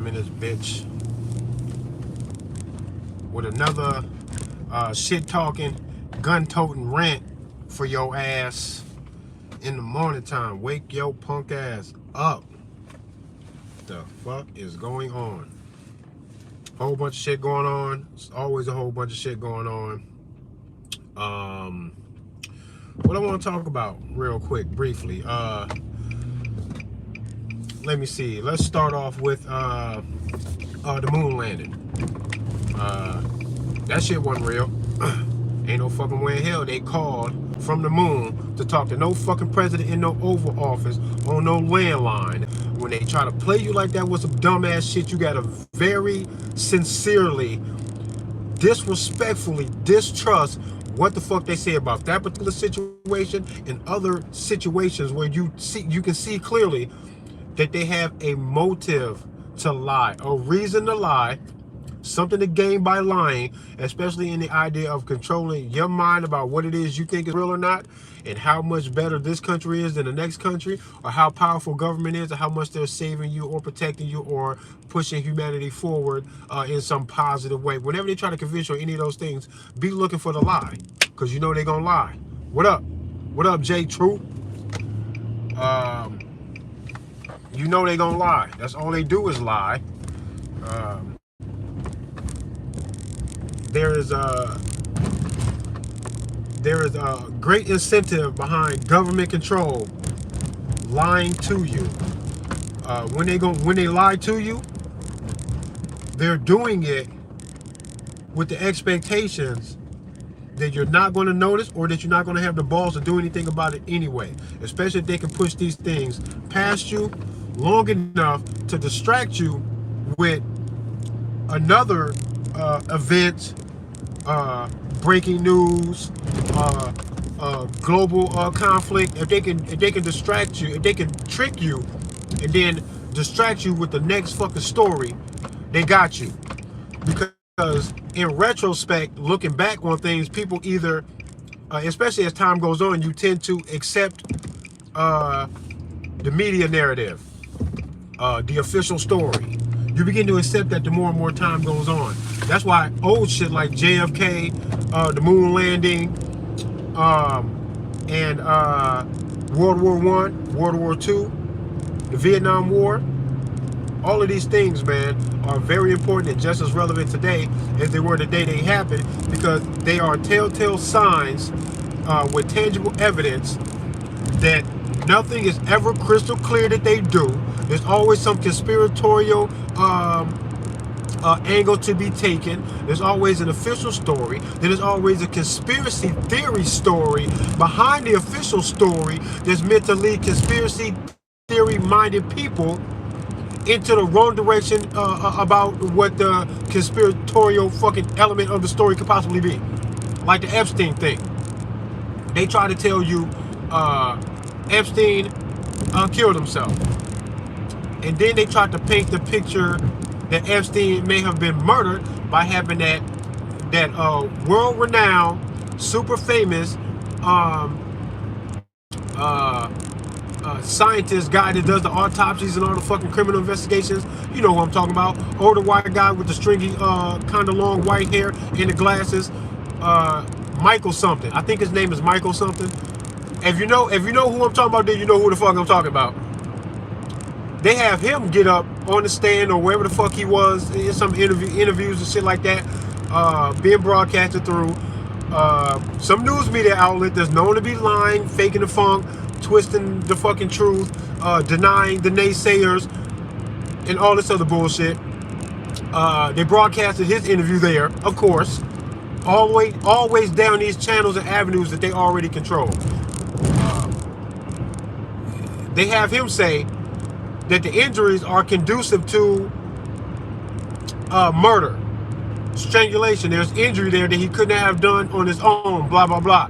I'm in this bitch with another shit talking, gun toting rant for your ass in the morning time. Wake your punk ass up. The fuck is going on? Whole bunch of shit going on. It's always a whole bunch of shit going on. What I want to talk about real quick, briefly. Let me see. Let's start off with the moon landing. That shit wasn't real. Ain't no fucking way in hell they called from the moon to talk to no fucking president in no Oval Office on no landline. When they try to play you like that with some dumbass shit, you gotta very sincerely, disrespectfully distrust what the fuck they say about that particular situation and other situations where you can see clearly that they have a motive to lie, a reason to lie, something to gain by lying, especially in the idea of controlling your mind about what it is you think is real or not, and how much better this country is than the next country, or how powerful government is, or how much they're saving you or protecting you or pushing humanity forward in some positive way. Whenever they try to convince you of any of those things, be looking for the lie, because you know they're gonna lie. What up? What up, Jay True? You know they gonna lie. That's all they do is lie. There is a great incentive behind government control lying to you. When they lie to you, they're doing it with the expectations that you're not going to notice, or that you're not going to have the balls to do anything about it anyway. Especially if they can push these things past you long enough to distract you with another event, breaking news, global conflict. If they can distract you, if they can trick you and then distract you with the next fucking story, they got you. Because in retrospect, looking back on things, people either, especially as time goes on, you tend to accept the media narrative, the official story. You begin to accept that the more and more time goes on. That's why old shit like JFK, the moon landing, and World War I, World War II, the Vietnam War, all of these things, man, are very important and just as relevant today as they were the day they happened, because they are telltale signs with tangible evidence that nothing is ever crystal clear that they do. There's always some conspiratorial angle to be taken. There's always an official story. There's always a conspiracy theory story behind the official story that's meant to lead conspiracy theory minded people into the wrong direction about what the conspiratorial fucking element of the story could possibly be. Like the Epstein thing. They try to tell you Epstein killed himself. And then they tried to paint the picture that Epstein may have been murdered by having that world-renowned, super famous scientist guy that does the autopsies and all the fucking criminal investigations. You know who I'm talking about. Older white guy with the stringy, kind of long white hair and the glasses. Michael something. I think his name is Michael something. If you know who I'm talking about, then you know who the fuck I'm talking about. They have him get up on the stand or wherever the fuck he was in some interviews and shit like that, being broadcasted through some news media outlet that's known to be lying, faking the funk, twisting the fucking truth, denying the naysayers, and all this other bullshit. They broadcasted his interview there, of course, always down these channels and avenues that they already control. They have him say that the injuries are conducive to murder, strangulation. There's injury there that he couldn't have done on his own, blah, blah, blah.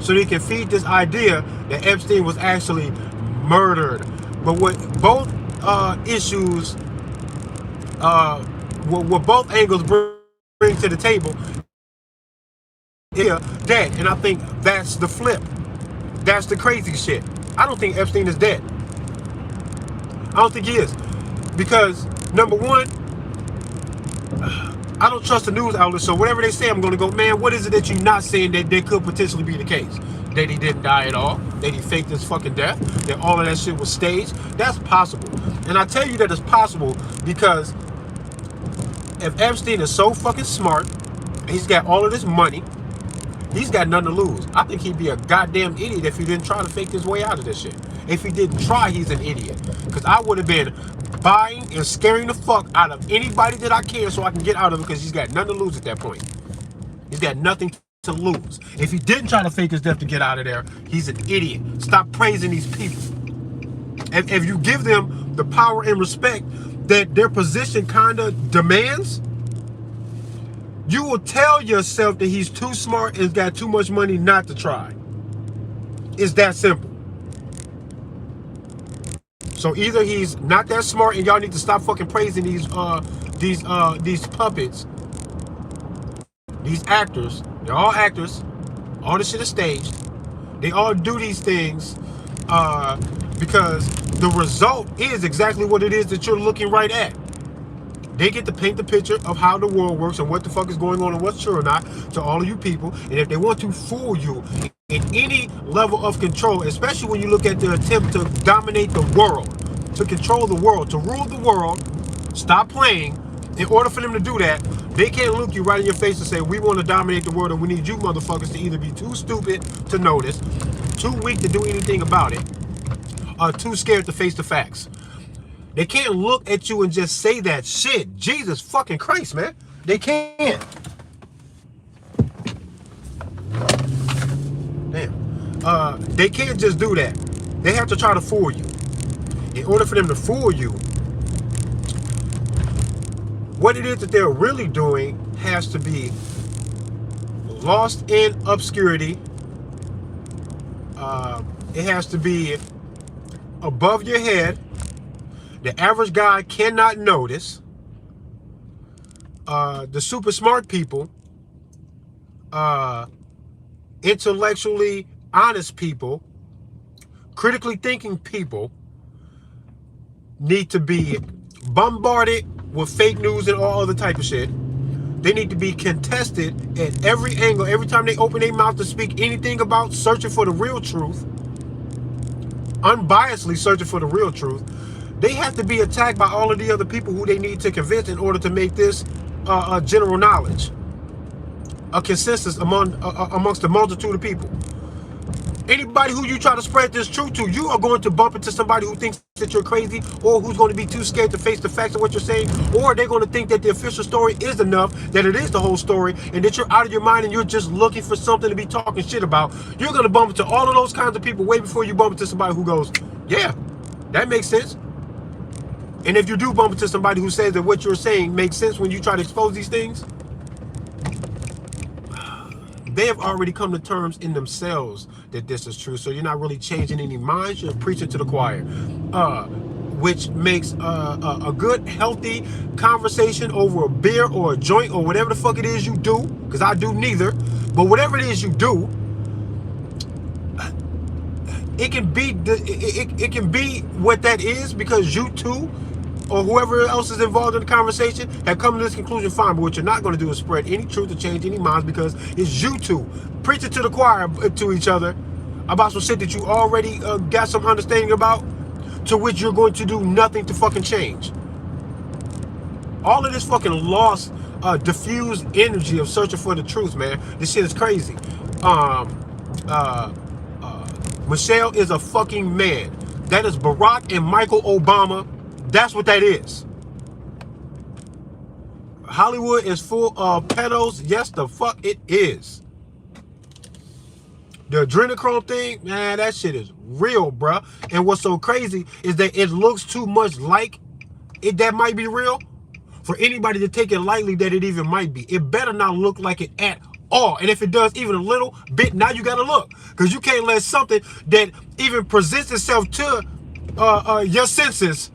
So they can feed this idea that Epstein was actually murdered. But what both issues, what both angles bring to the table is dead. And I think that's the flip. That's the crazy shit. I don't think Epstein is dead. I don't think he is. Because Number one, I don't trust the news outlets, so whatever they say, I'm going to go, man, what is it that you're not saying that they could potentially be the case? That he didn't die at all, that he faked his fucking death, that all of that shit was staged? That's possible. And I tell you that it's possible because if Epstein is so fucking smart, he's got all of this money, he's got nothing to lose. I think he'd be a goddamn idiot if he didn't try to fake his way out of this shit. If he didn't try, he's an idiot. Because I would have been buying and scaring the fuck out of anybody that I can so I can get out of it, because he's got nothing to lose at that point. He's got nothing to lose. If he didn't try to fake his death to get out of there, he's an idiot. Stop praising these people. And if you give them the power and respect that their position kind of demands, you will tell yourself that he's too smart and got too much money not to try. It's that simple. So either he's not that smart and y'all need to stop fucking praising these puppets, these actors. They're all actors. All this shit is staged. They all do these things because the result is exactly what it is that you're looking right at. They get to paint the picture of how the world works and what the fuck is going on and what's true or not to all of you people. And if they want to fool you in any level of control, especially when you look at the attempt to dominate the world, to control the world, to rule the world, stop playing. In order for them to do that, they can't look you right in your face and say, we want to dominate the world and we need you motherfuckers to either be too stupid to notice, too weak to do anything about it, or too scared to face the facts. They can't look at you and just say that shit. Jesus fucking Christ, man. They can't. Damn. They can't just do that. They have to try to fool you. In order for them to fool you, what it is that they're really doing has to be lost in obscurity. It has to be above your head. The average guy cannot notice. The super smart people, intellectually honest people, critically thinking people need to be bombarded with fake news and all other type of shit. They need to be contested at every angle. Every time they open their mouth to speak anything about searching for the real truth, unbiasedly searching for the real truth, they have to be attacked by all of the other people who they need to convince in order to make this a general knowledge, a consensus amongst the multitude of people. Anybody who you try to spread this truth to, you are going to bump into somebody who thinks that you're crazy, or who's going to be too scared to face the facts of what you're saying, or they're going to think that the official story is enough, that it is the whole story, and that you're out of your mind and you're just looking for something to be talking shit about. You're going to bump into all of those kinds of people way before you bump into somebody who goes, yeah, that makes sense. And if you do bump into somebody who says that what you're saying makes sense when you try to expose these things, they have already come to terms in themselves that this is true. So you're not really changing any minds. You're preaching to the choir, which makes a good, healthy conversation over a beer or a joint or whatever the fuck it is you do, because I do neither. But whatever it is you do, it can be what that is, because you too, or whoever else is involved in the conversation, have come to this conclusion. Fine, but what you're not going to do is spread any truth or change any minds, because it's you two preaching to the choir to each other about some shit that you already got some understanding about, to which you're going to do nothing to fucking change. All of this fucking lost, diffused energy of searching for the truth, man. This shit is crazy. Michelle is a fucking man. That is Barack and Michael Obama. That's what that is. Hollywood is full of pedos. Yes, the fuck it is. The adrenochrome thing, man, that shit is real, bruh. And what's so crazy is that it looks too much like it that might be real for anybody to take it lightly that it even might be. It better not look like it at all. And if it does even a little bit, now you gotta look. Because you can't let something that even presents itself to your senses,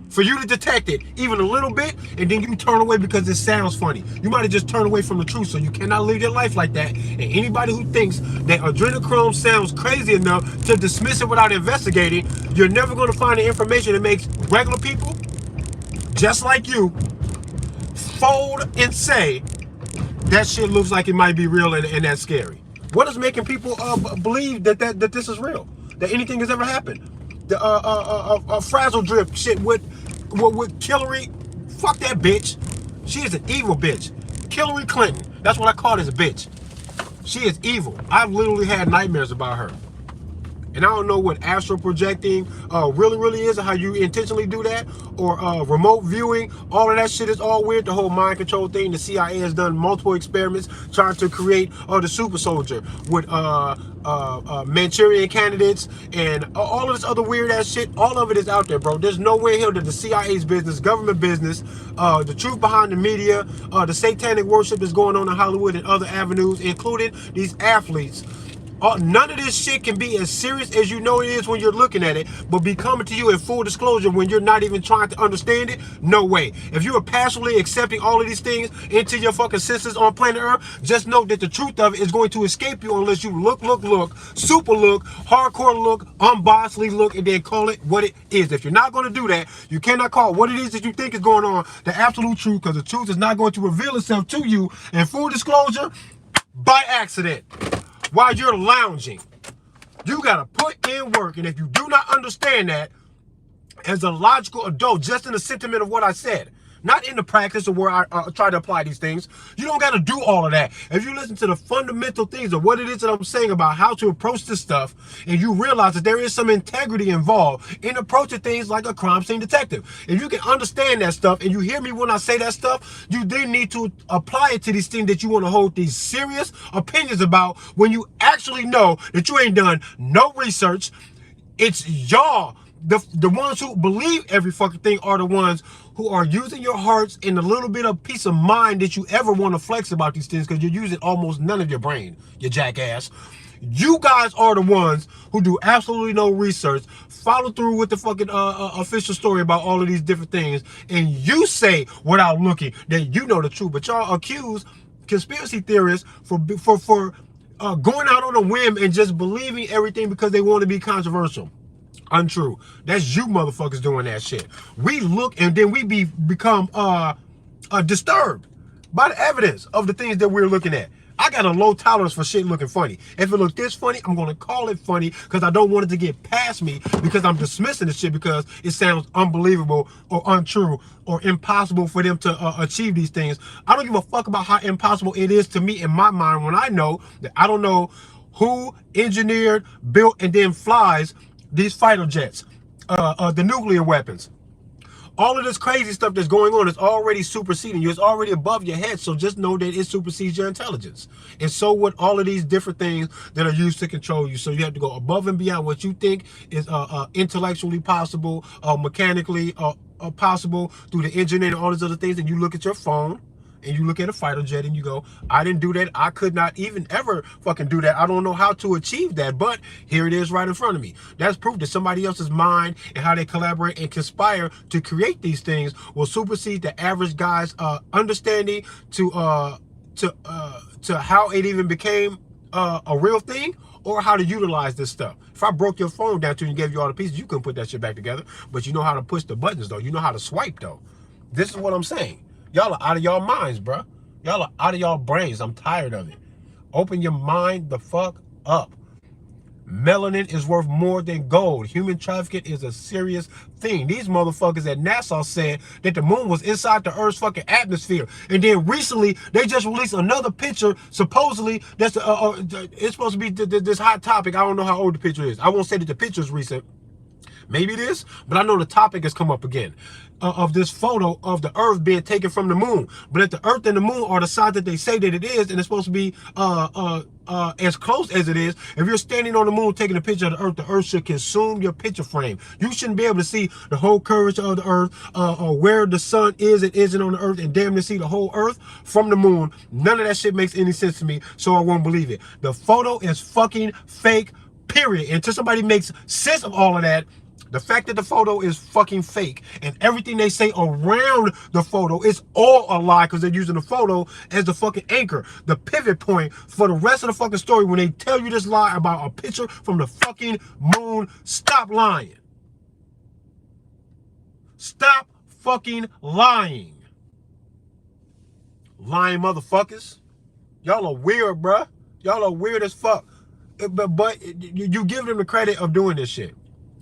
for you to detect it even a little bit, and then you turn away because it sounds funny. You might have just turned away from the truth. So you cannot live your life like that. And anybody who thinks that adrenochrome sounds crazy enough to dismiss it without investigating, you're never going to find the information that makes regular people just like you, fold and say that shit looks like it might be real and that's scary. What is making people believe that this is real? That anything has ever happened? The frazzle drip shit with Hillary. Fuck that bitch. She is an evil bitch. Hillary Clinton. That's what I call her, as a bitch. She is evil. I've literally had nightmares about her. And I don't know what astral projecting really is, or how you intentionally do that, or remote viewing. All of that shit is all weird. The whole mind control thing. The CIA has done multiple experiments trying to create the super soldier with Manchurian candidates and all of this other weird ass shit. All of it is out there, bro. There's no way here that the CIA's business, government business, the truth behind the media, the satanic worship that's going on in Hollywood and other avenues, including these athletes. None of this shit can be as serious as you know it is when you're looking at it, but be coming to you in full disclosure when you're not even trying to understand it. No way. If you are passively accepting all of these things into your fucking senses on planet Earth, just know that the truth of it is going to escape you unless you look, super look, hardcore look, unbiasedly look, and then call it what it is. If you're not going to do that, you cannot call what it is that you think is going on the absolute truth, because the truth is not going to reveal itself to you in full disclosure by accident. While you're lounging, you gotta put in work. And if you do not understand that as a logical adult, just in the sentiment of what I said, not in the practice of where I try to apply these things, you don't gotta do all of that. If you listen to the fundamental things of what it is that I'm saying about how to approach this stuff, and you realize that there is some integrity involved in approaching things like a crime scene detective. If you can understand that stuff, and you hear me when I say that stuff, you then need to apply it to these things that you want to hold these serious opinions about, when you actually know that you ain't done no research. It's y'all, the ones who believe every fucking thing, are the ones who are using your hearts and a little bit of peace of mind that you ever want to flex about these things, because you're using almost none of your brain, you jackass. You guys are the ones who do absolutely no research, follow through with the fucking official story about all of these different things, and you say without looking that you know the truth. But y'all accuse conspiracy theorists for going out on a whim and just believing everything because they want to be controversial. Untrue. That's you motherfuckers doing that shit. We look and then we become disturbed by the evidence of the things that we're looking at. I got a low tolerance for shit looking funny. If it look this funny, I'm going to call it funny, because I don't want it to get past me, because I'm dismissing the shit because it sounds unbelievable or untrue or impossible for them to achieve these things. I don't give a fuck about how impossible it is to me in my mind, when I know that I don't know who engineered, built, and then flies these fighter jets, the nuclear weapons. All of this crazy stuff that's going on is already superseding you. It's already above your head. So just know that it supersedes your intelligence. And so with all of these different things that are used to control you. So you have to go above and beyond what you think is intellectually possible, mechanically possible, through the engineering and all these other things. And you look at your phone, and you look at a fighter jet and you go, I didn't do that. I could not even ever fucking do that. I don't know how to achieve that, but here it is right in front of me. That's proof that somebody else's mind and how they collaborate and conspire to create these things will supersede the average guy's understanding to how it even became a real thing, or how to utilize this stuff. If I broke your phone down to you and gave you all the pieces, you couldn't put that shit back together. But you know how to push the buttons, though. You know how to swipe, though. This is what I'm saying. Y'all are out of y'all minds, bro. Y'all are out of y'all brains. I'm tired of it. Open your mind the fuck up. Melanin is worth more than gold. Human trafficking is a serious thing. These motherfuckers at NASA said that the moon was inside the Earth's fucking atmosphere. And then recently, they just released another picture, supposedly, that's it's supposed to be this hot topic. I don't know how old the picture is. I won't say that the picture is recent. Maybe it is, but I know the topic has come up again of this photo of the Earth being taken from the moon. But if the Earth and the moon are the size that they say that it is, and it's supposed to be as close as it is, if you're standing on the moon taking a picture of the Earth should consume your picture frame. You shouldn't be able to see the whole curvature of the Earth, or where the sun is and isn't on the Earth, and damn to see the whole Earth from the moon. None of that shit makes any sense to me, so I won't believe it. The photo is fucking fake, period. Until somebody makes sense of all of that, the fact that the photo is fucking fake and everything they say around the photo is all a lie, because they're using the photo as the fucking anchor, the pivot point for the rest of the fucking story. When they tell you this lie about a picture from the fucking moon, stop lying. Stop fucking lying. Lying motherfuckers. Y'all are weird, bruh. Y'all are weird as fuck. But you give them the credit of doing this shit.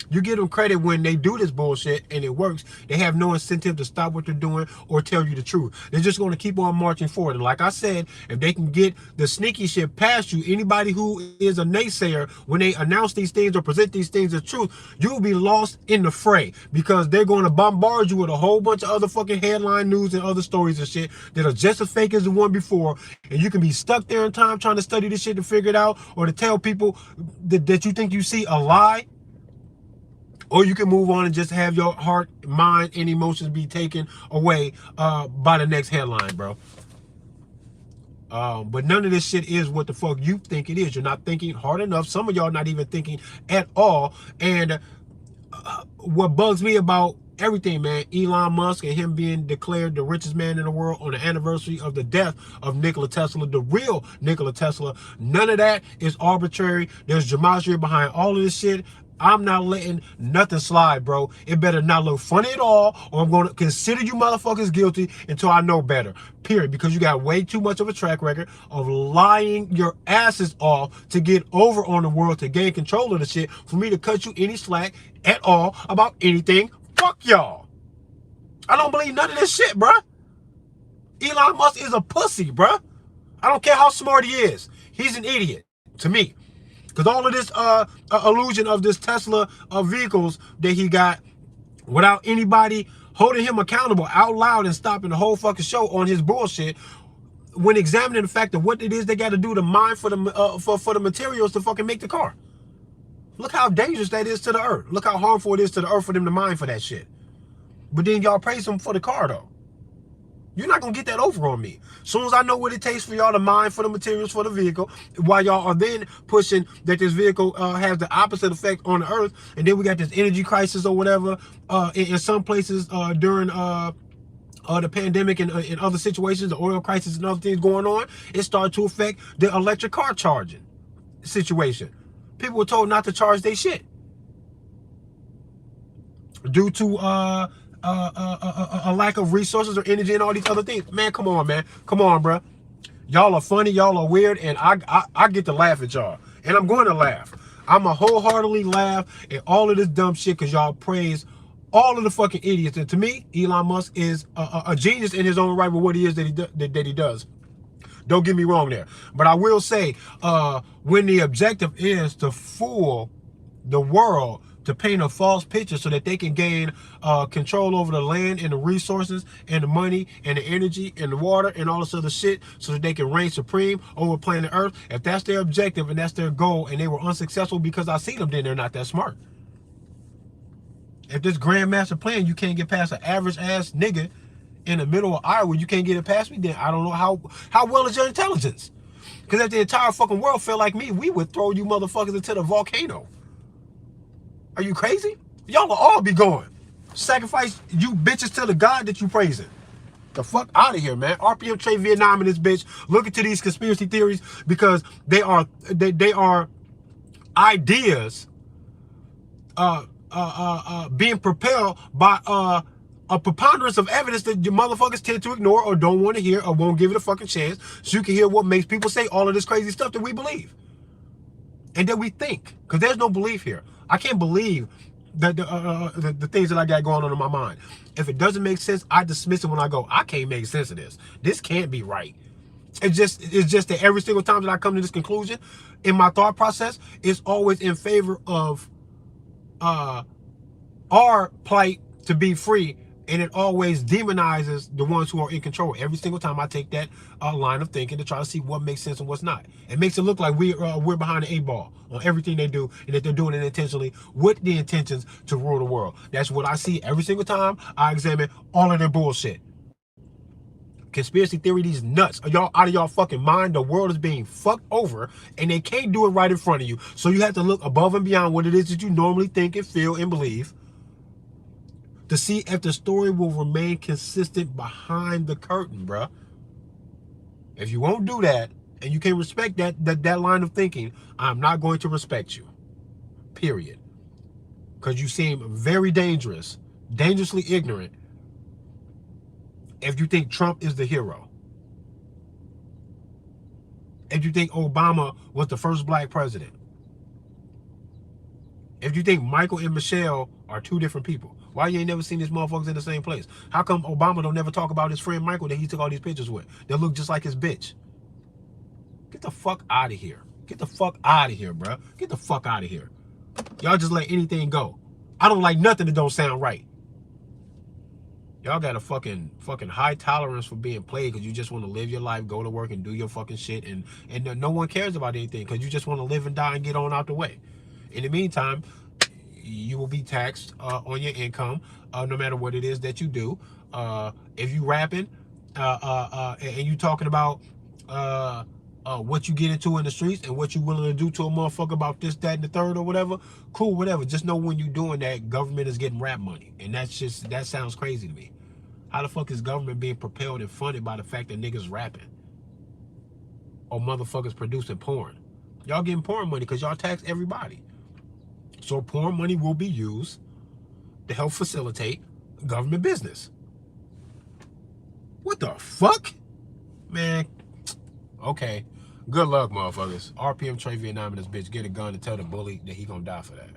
You give them credit when they do this bullshit and it works. They have no incentive to stop what they're doing or tell you the truth. They're just going to keep on marching forward. And like I said, if they can get the sneaky shit past you, anybody who is a naysayer, when they announce these things or present these things as truth, you'll be lost in the fray because they're going to bombard you with a whole bunch of other fucking headline news and other stories and shit that are just as fake as the one before. And you can be stuck there in time trying to study this shit to figure it out or to tell people that you think you see a lie. Or you can move on and just have your heart, mind, and emotions be taken away by the next headline, bro. But none of this shit is what the fuck you think it is. You're not thinking hard enough. Some of y'all not even thinking at all. And what bugs me about everything, man, Elon Musk and him being declared the richest man in the world on the anniversary of the death of Nikola Tesla, the real Nikola Tesla, none of that is arbitrary. There's gematria behind all of this shit. I'm not letting nothing slide, bro. It better not look funny at all, or I'm going to consider you motherfuckers guilty until I know better, period. Because you got way too much of a track record of lying your asses off to get over on the world, to gain control of the shit, for me to cut you any slack at all about anything. Fuck y'all. I don't believe none of this shit, bruh. Elon Musk is a pussy, bruh. I don't care how smart he is. He's an idiot to me. Because all of this illusion of this Tesla vehicles that he got without anybody holding him accountable out loud and stopping the whole fucking show on his bullshit, when examining the fact of what it is they got to do to mine for the materials to fucking make the car. Look how dangerous that is to the earth. Look how harmful it is to the earth for them to mine for that shit. But then y'all praise him for the car, though. You're not going to get that over on me. As soon as I know what it takes for y'all to mine for the materials for the vehicle, while y'all are then pushing that this vehicle has the opposite effect on the earth, and then we got this energy crisis or whatever in some places during the pandemic and in other situations, the oil crisis and other things going on, it started to affect the electric car charging situation. People were told not to charge their shit due to a lack of resources or energy and all these other things. Man, come on, man. Come on, bro. Y'all are funny. Y'all are weird. And I get to laugh at y'all. And I'm going to laugh. I'm going to wholeheartedly laugh at all of this dumb shit because y'all praise all of the fucking idiots. And to me, Elon Musk is a genius in his own right with what he is that he does. Don't get me wrong there. But I will say, when the objective is to fool the world, to paint a false picture so that they can gain control over the land and the resources and the money and the energy and the water and all this other shit so that they can reign supreme over planet Earth. If that's their objective and that's their goal and they were unsuccessful because I see them, then they're not that smart. If this grandmaster plan, you can't get past an average ass nigga in the middle of Iowa, you can't get it past me, then I don't know how well is your intelligence. Because if the entire fucking world felt like me, we would throw you motherfuckers into the volcano. Are you crazy? Y'all will all be going. Sacrifice you bitches to the God that you praising. The fuck out of here, man. RPM Trade Vietnam in this bitch. Look into these conspiracy theories because they are ideas being propelled by a preponderance of evidence that you motherfuckers tend to ignore or don't want to hear or won't give it a fucking chance, so you can hear what makes people say all of this crazy stuff that we believe and that we think. Because there's no belief here. I can't believe that the things that I got going on in my mind. If it doesn't make sense, I dismiss it when I go, I can't make sense of this. This can't be right. It's just that every single time that I come to this conclusion in my thought process, it's always in favor of our plight to be free, and it always demonizes the ones who are in control. Every single time I take that line of thinking to try to see what makes sense and what's not. It makes it look like we're behind the 8 ball on everything they do, and that they're doing it intentionally with the intentions to rule the world. That's what I see every single time I examine all of their bullshit. Conspiracy theory, these nuts. Are y'all out of y'all fucking mind? The world is being fucked over, and they can't do it right in front of you. So you have to look above and beyond what it is that you normally think and feel and believe to see if the story will remain consistent behind the curtain, bruh. If you won't do that, and you can't respect that line of thinking, I'm not going to respect you. Period. Because you seem very dangerous, dangerously ignorant, If you think Trump is the hero, if you think Obama was the first black president, if you think Michael and Michelle are two different people, why you ain't never seen these motherfuckers in the same place? How come Obama don't never talk about his friend Michael that he took all these pictures with that look just like his bitch? Get the fuck out of here. Get the fuck out of here, bro. Get the fuck out of here. Y'all just let anything go. I don't like nothing that don't sound right. Y'all got a fucking high tolerance for being played because you just want to live your life, go to work and do your fucking shit, and no one cares about anything because you just want to live and die and get on out the way. In the meantime, you will be taxed on your income, no matter what it is that you do. If you rapping and you talking about what you get into in the streets and what you willing to do to a motherfucker about this, that, and the third or whatever, cool, whatever. Just know when you doing that, government is getting rap money. And that sounds crazy to me. How the fuck is government being propelled and funded by the fact that niggas rapping? Or motherfuckers producing porn? Y'all getting porn money because y'all tax everybody. So porn money will be used to help facilitate government business. What the fuck? Man, okay. Good luck, motherfuckers. RPM Trey Vietnam and this bitch get a gun and tell the bully that he gonna die for that.